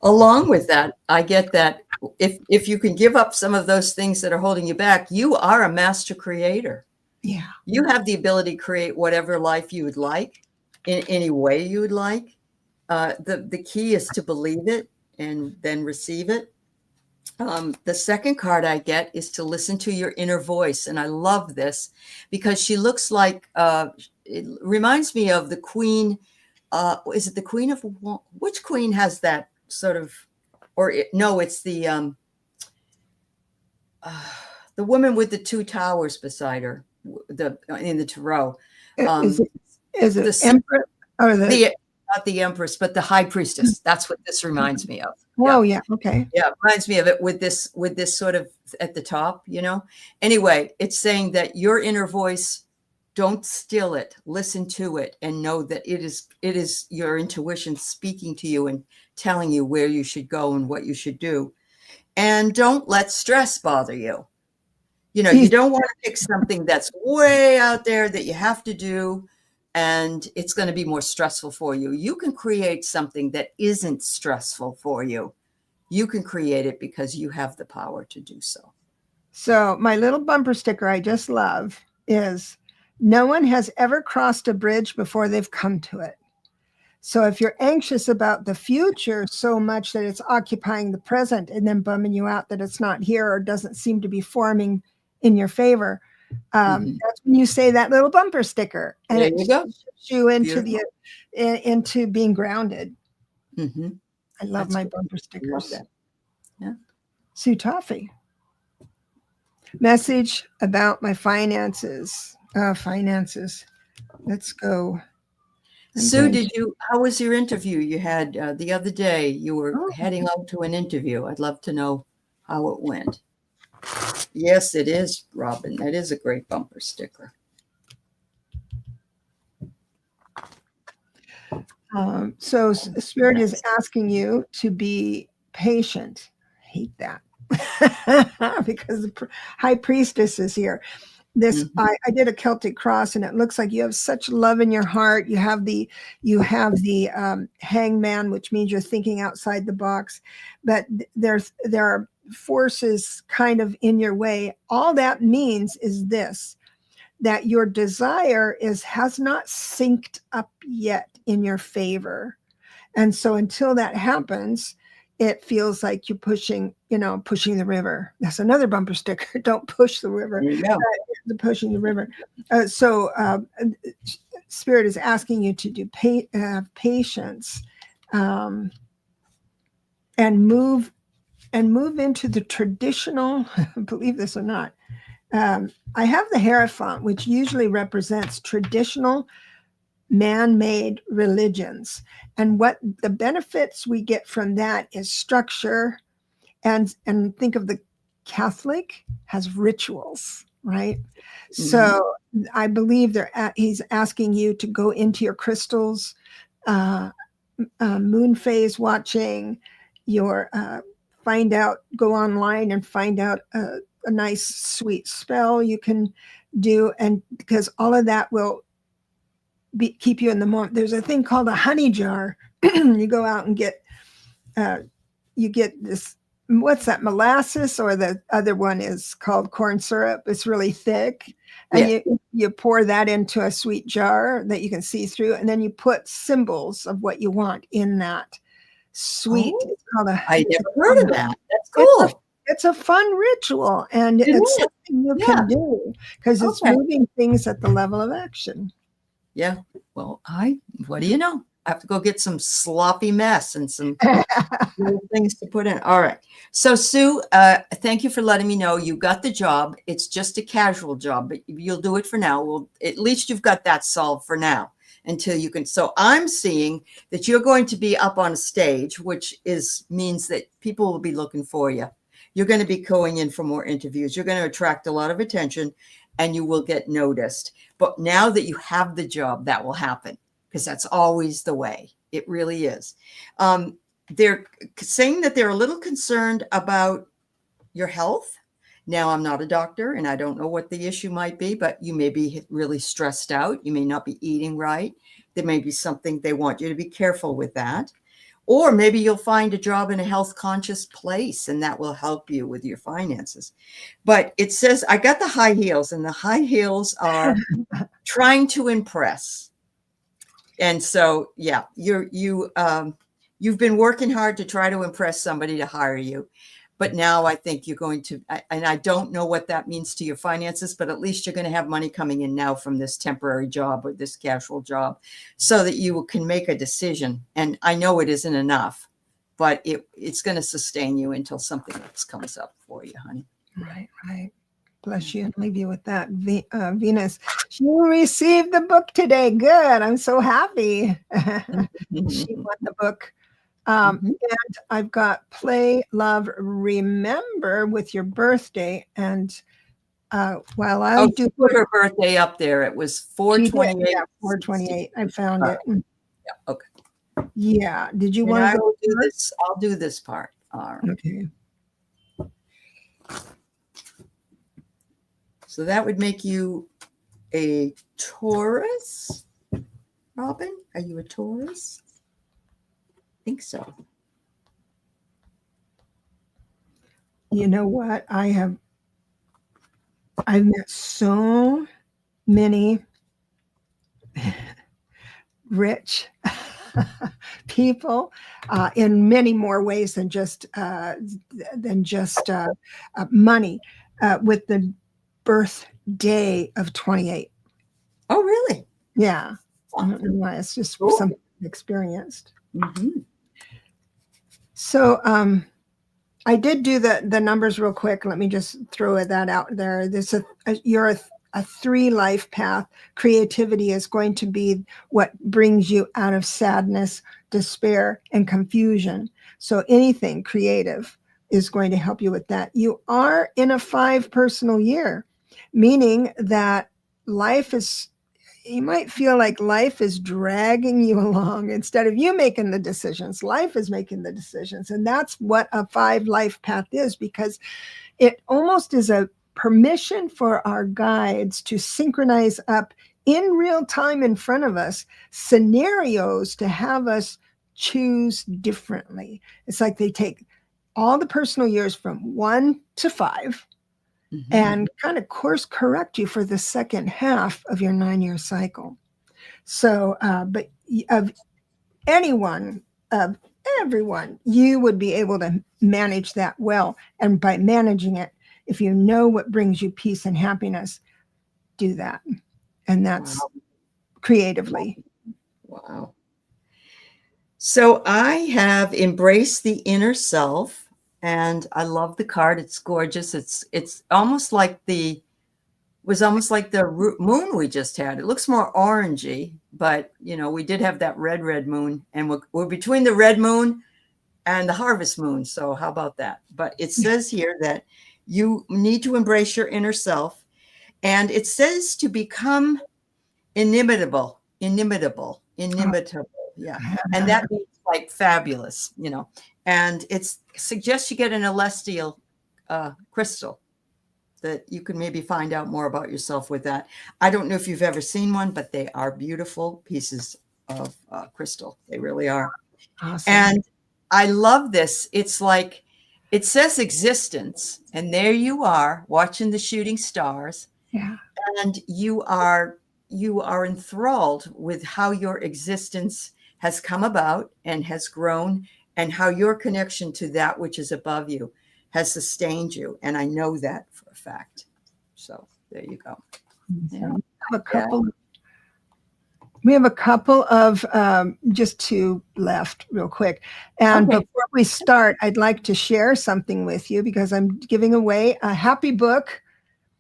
along with that, I get that if you can give up some of those things that are holding you back, you are a master creator. Yeah. You have the ability to create whatever life you would like in any way you would like. The key is to believe it and then receive it. The second card I get is to listen to your inner voice. And I love this because she looks like, it reminds me of the Queen. Is it the Queen of, which queen has that sort of, no, it's the woman with the two towers beside her, in the tarot. Is it the Empress or not the Empress, but the High Priestess? That's what this reminds me of. Oh yeah, okay. Yeah, it reminds me of it with this sort of at the top, you know. Anyway, it's saying that your inner voice, don't still it, listen to it, and know that it is your intuition speaking to you and telling you where you should go and what you should do. And don't let stress bother you. You know, you don't want to pick something that's way out there that you have to do, and it's going to be more stressful for you. You can create something that isn't stressful for you. You can create it because you have the power to do so. So my little bumper sticker I just love is, no one has ever crossed a bridge before they've come to it. So if you're anxious about the future so much that it's occupying the present and then bumming you out that it's not here or doesn't seem to be forming in your favor, that's when you say that little bumper sticker, and there you go. Shifts you into into being grounded. I love my bumper stickers. Yeah. Sue Toffee. Message about my finances. Let's go. Sue, how was your interview you had the other day? You were heading out to an interview. I'd love to know how it went. Yes, it is, Robin. That is a great bumper sticker. So Spirit is asking you to be patient. I hate that because the High Priestess is here. I did a Celtic cross, and it looks like you have such love in your heart. You have the hangman, which means you're thinking outside the box, but there are forces kind of in your way. All that means is this, that your desire has not synced up yet in your favor. And so until that happens, it feels like you're pushing the river. That's another bumper sticker. Don't push the river. Pushing the river. So Spirit is asking you to do patience and move into the traditional, believe this or not. I have the Hierophant, which usually represents traditional man-made religions. And what the benefits we get from that is structure, and think of the Catholic has rituals, right? So I believe he's asking you to go into your crystals, moon phase watching, go online and find out a nice sweet spell you can do, and because all of that will keep you in the moment. There's a thing called a honey jar. You go out and get this, what's that, molasses, or the other one is called corn syrup. It's really thick, and you pour that into a sweet jar that you can see through, and then you put symbols of what you want in that. sweet. Oh, It's called I never heard of that. That's cool. It's a fun ritual, and it's something you can do because it's moving things at the level of action. Yeah. Well, what do you know? I have to go get some sloppy mess and some little things to put in. All right. So Sue, thank you for letting me know you got the job. It's just a casual job, but you'll do it for now. Well, at least you've got that solved for now until you can. So I'm seeing that you're going to be up on a stage, which means that people will be looking for you. You're going to be going in for more interviews. You're going to attract a lot of attention and you will get noticed. But now that you have the job, that will happen because that's always the way. It really is. They're saying that they're a little concerned about your health. Now, I'm not a doctor and I don't know what the issue might be, but you may be really stressed out. You may not be eating right. There may be something they want you to be careful with that. Or maybe you'll find a job in a health conscious place and that will help you with your finances. But it says, I got the high heels and the high heels are trying to impress. And so, yeah, you've been working hard to try to impress somebody to hire you. But now I think you're going to, and I don't know what that means to your finances, but at least you're going to have money coming in now from this temporary job or this casual job so that you can make a decision. And I know it isn't enough, but it's going to sustain you until something else comes up for you, honey. Right, right. Bless you and leave you with that. Venus, you received the book today. Good. I'm so happy. She won the book. And I've got Play, Love, Remember with your birthday. And while I do put her birthday up there, it was 4/28. Yeah, 4/28. I found it. Yeah. Okay. Yeah. Did you want to go do this? I'll do this part. All right. Okay. So that would make you a Taurus. Robin, are you a Taurus? I think so. You know what? I've met so many rich people in many more ways than just money with the birthday of 28. Oh, really? Yeah. I don't know why. It's just something experienced. So I did do the numbers real quick. Let me just throw that out there. You're a 3 life path. Creativity is going to be what brings you out of sadness, despair, and confusion. So anything creative is going to help you with that. You are in a 5 personal year, meaning that you might feel like life is dragging you along instead of you making the decisions. Life is making the decisions. And that's what a 5 life path is, because it almost is a permission for our guides to synchronize up in real time in front of us scenarios to have us choose differently. It's like they take all the personal years from 1 to 5 and kind of course correct you for the second half of your 9-year cycle. So, but of everyone, you would be able to manage that well. And by managing it, if you know what brings you peace and happiness, do that. And that's creatively. Wow. So I have embraced the inner self. And I love the card. It's gorgeous. It's almost like the moon we just had. It looks more orangey, but we did have that red moon, and we're between the red moon and the harvest moon. So how about that? But it says here that you need to embrace your inner self, and it says to become inimitable. Yeah, and that means like fabulous, and it suggests you get an celestial crystal that you can maybe find out more about yourself with that. I don't know if you've ever seen one, but they are beautiful pieces of crystal. They really are. Awesome. And I love this. It's like, it says existence, and there you are watching the shooting stars. Yeah. And you are enthralled with how your existence has come about and has grown and how your connection to that which is above you has sustained you. And I know that for a fact. So there you go. Yeah. We have a couple of just two left real quick. And before we start, I'd like to share something with you because I'm giving away a happy book.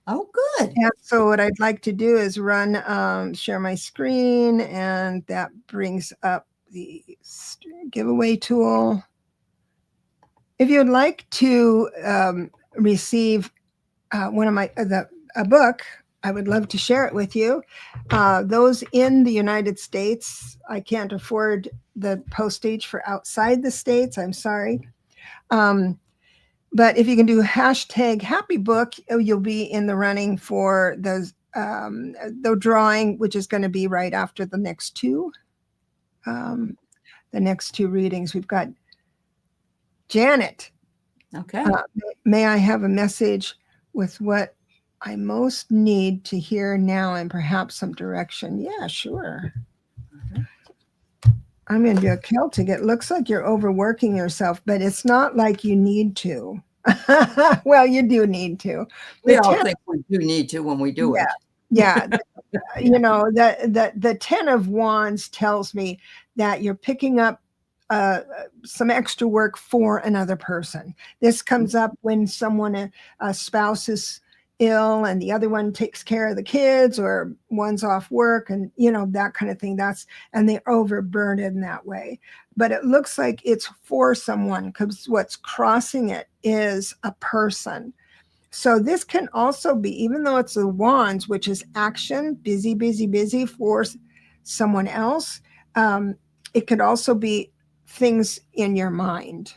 Oh, good. And so what I'd like to do is share my screen, and that brings up the giveaway tool. If you'd like to receive one of a book, I would love to share it with you. Those in the United States, I can't afford the postage for outside the States. I'm sorry. But if you can do #HappyBook, you'll be in the running for the drawing, which is going to be right after the next two readings. We've got Janet. Okay. May I have a message with what I most need to hear now and perhaps some direction? Yeah, sure. I'm going to do a Celtic. It looks like you're overworking yourself, but it's not like you need to. Well, you do need to. We all think we do need to when we do it. Yeah. You know, the 10 of Wands tells me that you're picking up some extra work for another person. This comes up when a spouse is ill and the other one takes care of the kids, or one's off work, and that kind of thing. And they're overburdened that way. But it looks like it's for someone, because what's crossing it is a person. So this can also be, even though it's the Wands, which is action, busy, busy, busy for someone else, it could also be things in your mind.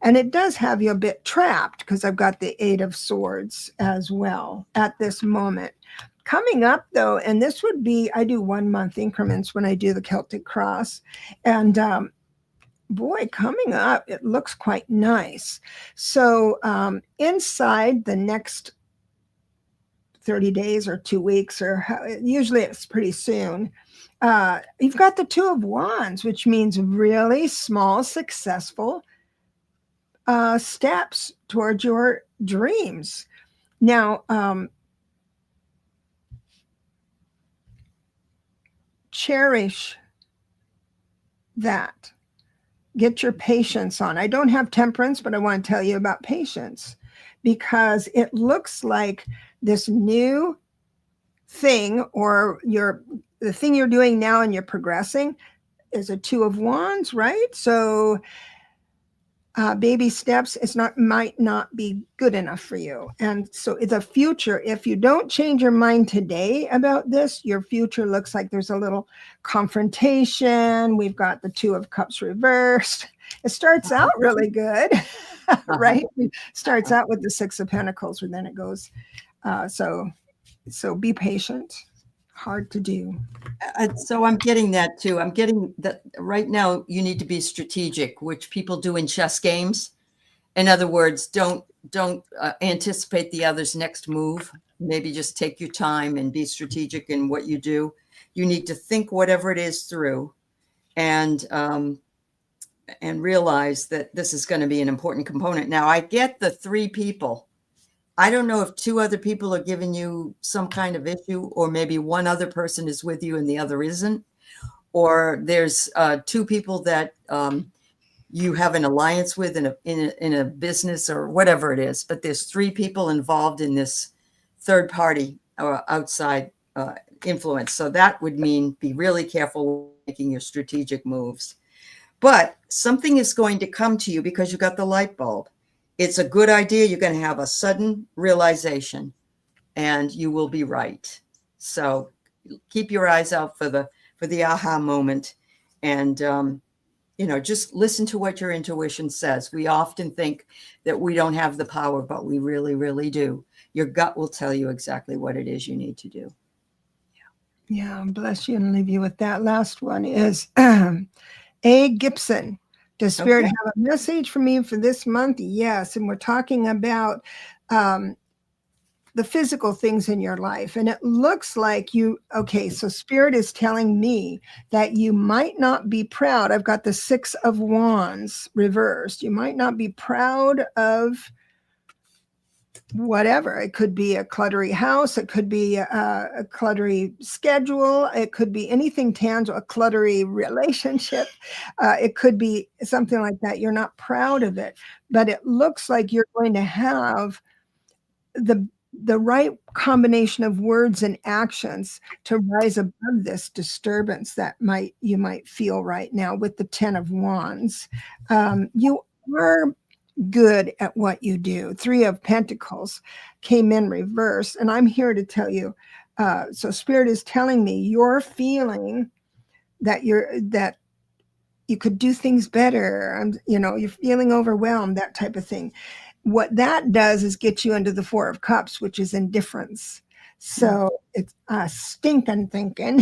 And it does have you a bit trapped, because I've got the 8 of Swords as well at this moment. Coming up, though, and this would be, I do 1 month increments when I do the Celtic Cross. And boy, coming up, it looks quite nice. So inside the next 30 days or 2 weeks, usually it's pretty soon, you've got the 2 of Wands, which means really small, successful steps towards your dreams. Now, cherish that. Get your patience on. I don't have temperance, but I want to tell you about patience, because it looks like this new thing, or the thing you're doing now and you're progressing, is a 2 of Wands, right? So baby steps might not be good enough for you. And so the future, if you don't change your mind today about this, your future looks like there's a little confrontation. We've got the 2 of Cups reversed. It starts out really good, right? It starts out with the 6 of Pentacles, and then it goes. So be patient. Hard to do. So I'm getting that too. I'm getting that right now. You need to be strategic, which people do in chess games. In other words, don't anticipate the other's next move. Maybe just take your time and be strategic in what you do. You need to think whatever it is through, and realize that this is going to be an important component. Now, I get the 3 people. I don't know if 2 other people are giving you some kind of issue, or maybe one other person is with you and the other isn't, or there's 2 people that you have an alliance with in a business or whatever it is, but there's 3 people involved in this third party or outside influence. So that would mean be really careful making your strategic moves. But something is going to come to you because you got the light bulb. It's a good idea. You're going to have a sudden realization, and you will be right. So keep your eyes out for the aha moment, and just listen to what your intuition says. We often think that we don't have the power, but we really, really do. Your gut will tell you exactly what it is you need to do. Yeah, bless you, and leave you with that. Last one is A. Gibson. Does Spirit have a message for me for this month? Yes. And we're talking about the physical things in your life. And it looks like okay, so Spirit is telling me that you might not be proud. I've got the 6 of Wands reversed. You might not be proud of whatever. It could be a cluttery house. It could be a cluttery schedule. It could be anything tangible, a cluttery relationship. It could be something like that. You're not proud of it, but it looks like you're going to have the right combination of words and actions to rise above this disturbance that you might feel right now with the 10 of Wands. You are good at what you do. 3 of Pentacles came in reverse, and I'm here to tell you. So Spirit is telling me you're feeling that you could do things better. You're feeling overwhelmed, that type of thing. What that does is get you into the 4 of Cups, which is indifference. So it's stinking thinking.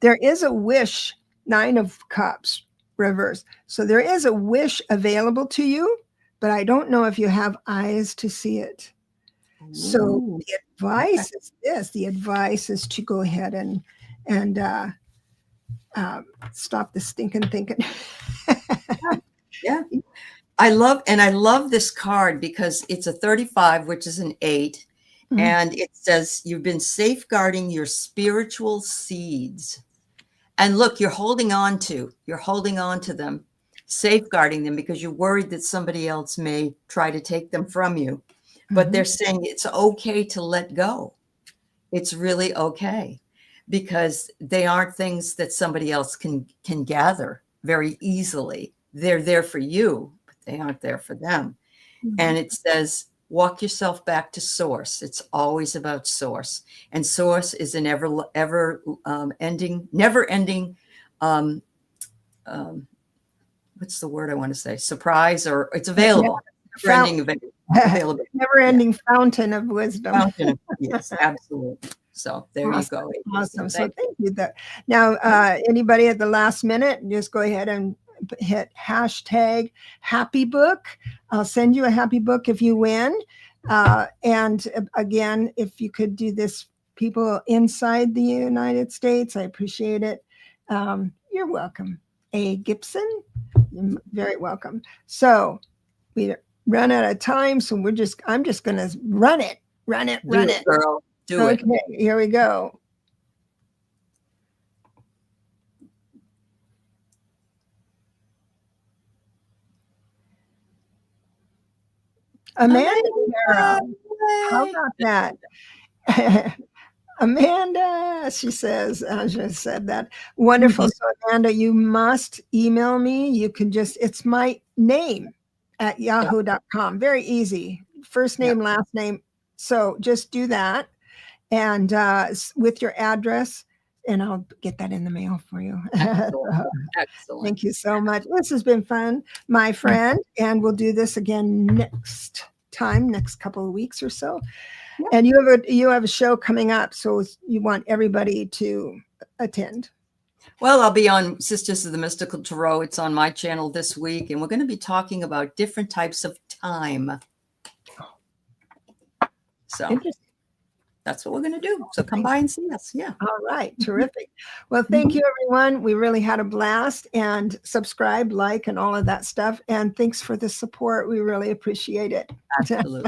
There is a wish, 9 of Cups reverse. So there is a wish available to you, but I don't know if you have eyes to see it. Ooh. So the advice is this. The advice is to go ahead and stop the stinking thinking. Yeah. I love this card because it's a 35, which is an 8. Mm-hmm. And it says you've been safeguarding your spiritual seeds. And look, you're holding on to them, safeguarding them because you're worried that somebody else may try to take them from you. But they're saying it's okay to let go. It's really okay because they aren't things that somebody else can gather very easily. They're there for you, but they aren't there for them. And it says, walk yourself back to source. It's always about source. And source is an never ending, what's the word I want to say? Surprise, or it's available. Never ending fountain of wisdom. Yes, absolutely. So there you go. Awesome. So thank you. Now, anybody at the last minute, just go ahead and hit hashtag happy book. I'll send you a happy book if you win. And again, if you could do this, people inside the United States, I appreciate it. You're welcome. A. Gibson, you're very welcome. So we run out of time, so I'm just going to run it, girl. Do it. Okay, here we go. Amanda, how about that? Amanda, she says, I just said that. Wonderful. So Amanda, you must email me. You can it's my name at yahoo.com. Very easy. First name, last name. So just do that. And with your address, and I'll get that in the mail for you. Excellent. Thank you so much. This has been fun, my friend. And we'll do this again next couple of weeks or so. Yeah. And you have a show coming up, so you want everybody to attend. Well, I'll be on Sisters of the Mystical Tarot. It's on my channel this week, and we're going to be talking about different types of time. So that's what we're going to do. So come by and see us. Yeah. All right. Terrific. Well, thank you, everyone. We really had a blast. And subscribe, like, and all of that stuff. And thanks for the support. We really appreciate it. Absolutely.